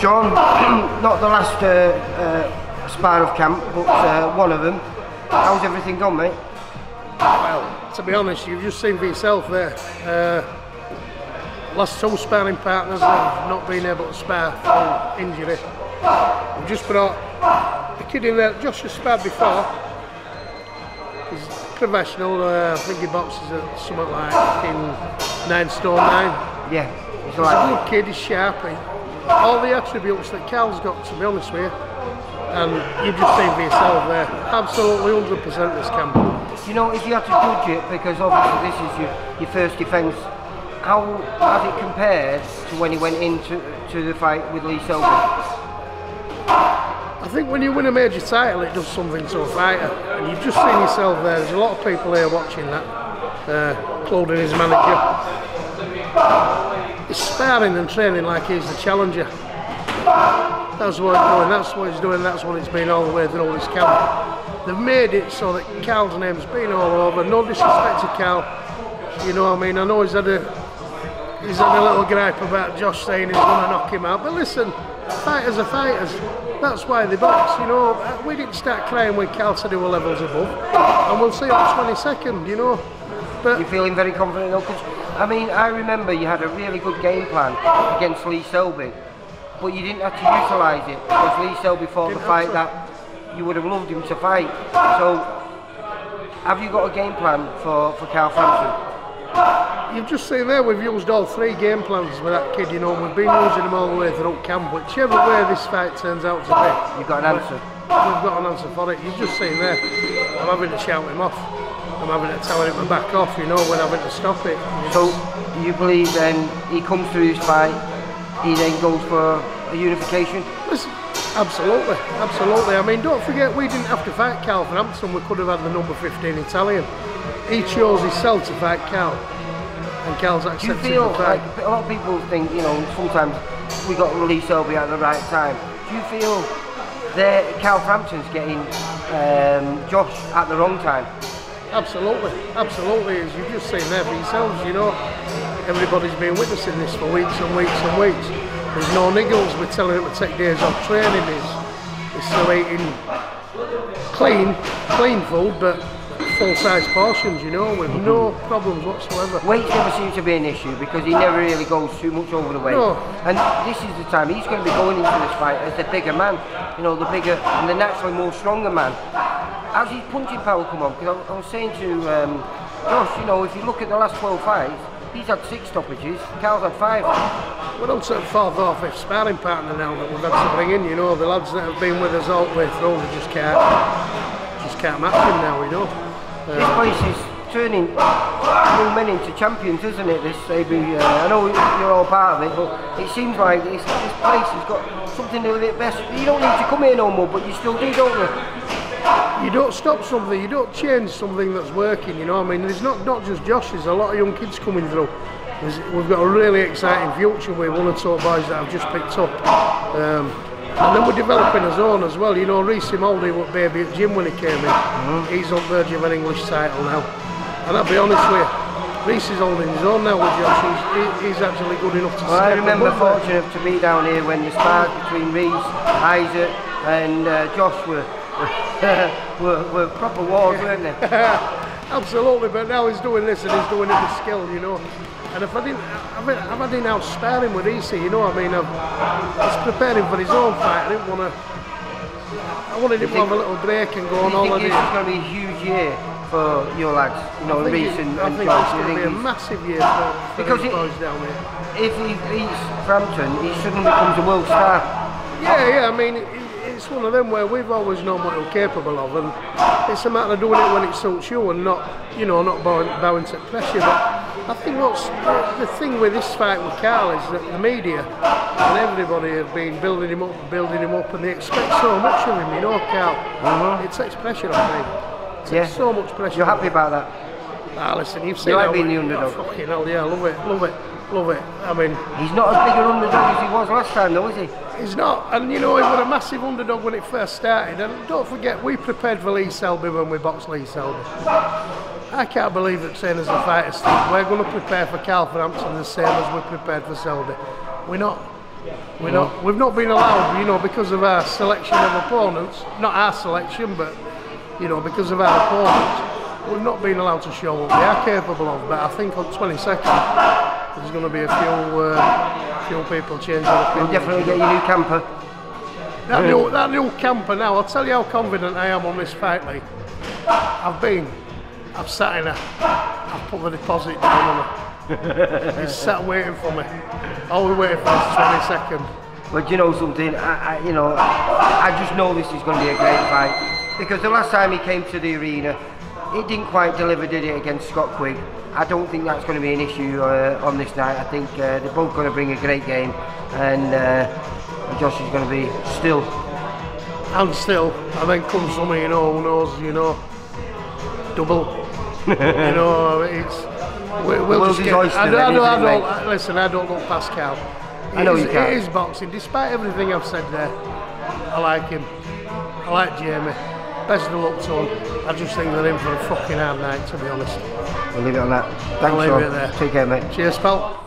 Sean, not the last spar of camp, but one of them. How's everything gone, mate? Well, to be honest, you've just seen for yourself there. Last 2 sparring partners have not been able to spar for injury. We've just brought a kid in there, Josh has sparred before. He's professional, I think he boxes at something like in 9 stone 9. Yeah, he's a good kid, he's sharp. All the attributes that Carl's got, to be honest with you. And you've just seen for yourself there, absolutely 100% this camp. You know, if you had to judge it, because obviously this is your first defence, how has it compared to when he went into the fight with Lee Selby? I think when you win a major title, it does something to a fighter. And you've just seen yourself there, there's a lot of people here watching that, including his manager. He's sparring and training like he's the challenger. That's what he's doing, that's what it's been all the way through this camp. They've made it so that Carl's name's been all over, no disrespect to Carl, you know what I mean, I know he's had a little gripe about Josh saying he's going to knock him out, but listen, fighters are fighters, that's why they box, you know. We didn't start crying when Carl said he were levels above, and we'll see on the 22nd, you know. But you're feeling very confident though, because I mean, I remember you had a really good game plan against Lee Selby, but you didn't have to utilise it because Lee Selby fought the fight that you would have loved him to fight. So, have you got a game plan for Carl Frampton? You've just seen there, we've used all 3 game plans with that kid, you know, and we've been using them all the way through camp. Whichever way this fight turns out to be, you've got an answer. We've got an answer for it. You've just seen there, I'm having to shout him off. I'm having to tell him to back off, you know, we're having to stop it. So, do you believe then he comes through this fight, he then goes for a unification? Listen, absolutely, absolutely. I mean, don't forget, we didn't have to fight Carl Frampton, we could have had the number 15 Italian. He chose himself to fight Carl, and Carl's accepted the fight. Do you feel like, a lot of people think, you know, sometimes we got to release Selby at the right time. Do you feel that Carl Frampton's getting Josh at the wrong time? Absolutely, absolutely, as you've just seen there for yourselves, you know, everybody's been witnessing this for weeks and weeks and weeks. There's no niggles, we're telling him to take days off training, he's still eating clean food, but full-size portions, you know, with no problems whatsoever. Weight never seems to be an issue because he never really goes too much over the weight. No. And this is the time, he's going to be going into this fight as the bigger man, you know, the bigger and the naturally more stronger man. As his punching power come on, because I was saying to Josh, you know, if you look at the last 12 fights, he's had 6 stoppages, Carl's had 5. We're on to the 4th or 5th sparring partner now that we've had to bring in, you know, the lads that have been with us all the way through, they just can't match him now, you know. This place is turning young men into champions, isn't it, this AB? I know you're all part of it, but it seems like this place has got something a little bit best. You don't need to come here no more, but you still do, don't you? You don't stop something, you don't change something that's working, you know what I mean? There's not just Josh, there's a lot of young kids coming through. We've got a really exciting future with 1 or 2 boys that I've just picked up. And then we're developing his own as well, you know, Reece Moldy was baby at gym when he came in. He's on verge of an English title now. And I'll be honest with you, Reece is holding his own now with Josh, he's actually good enough to I remember fortunate to be down here when the spars between Reece, Isaac and Josh were proper wars, weren't they? Absolutely, but now he's doing this and he's doing it with skill, you know. And if I've had him out sparring with Reece, you know what I mean, he's preparing for his own fight. I wanted him to have a little break and go on holiday. This is going to be a huge year for your lads, you know, Reece and Josh. I think it's going to be a massive year for these boys down here. If he beats Frampton, he suddenly becomes a world star. Yeah, I mean, it's one of them where we've always known what we're capable of, and it's a matter of doing it when it suits you and not, you know, not bowing to pressure. But I think what's the thing with this fight with Carl is that the media and everybody have been building him up, and they expect so much of him, you know, Carl. It takes pressure off me. It takes so much pressure. You're happy about that? Ah, listen, you've seen you like being the underdog. Oh, fucking hell, yeah, love it. I mean, he's not as big an underdog as he was last time, though, is he? He's not, and you know, he was a massive underdog when it first started. And don't forget, we prepared for Lee Selby when we boxed Lee Selby. I can't believe that saying as a fighter, Steve, we're going to prepare for Carl Frampton the same as we prepared for Selby. We're not. We've not been allowed, you know, because of our selection of opponents. Not our selection, but you know, because of our opponents, we've not been allowed to show what we are capable of. But I think on 22nd, there's going to be a few people changing their opinion. You'll definitely get your new camper. That new camper now, I'll tell you how confident I am on this fight, Lee. I've sat in her, I've put the deposit down on her. He's sat waiting for me. All we're waiting for is 22nd. But you know something, I just know this is going to be a great fight. Because the last time he came to the arena, it didn't quite deliver, did it, against Scott Quigg? I don't think that's going to be an issue on this night. I think they're both going to bring a great game, and Josh is going to be still. And still, and then comes something, you know, who knows, you know, double. You know, it's. We'll just get, listen, I don't look past Carl. I know you can't. It is boxing, despite everything I've said there. I like him. I like Jamie. Best of luck to him. I just think they're in for a fucking hard night, to be honest. We'll leave it on that. Thanks, I'll leave it there. Take care, mate. Cheers, pal.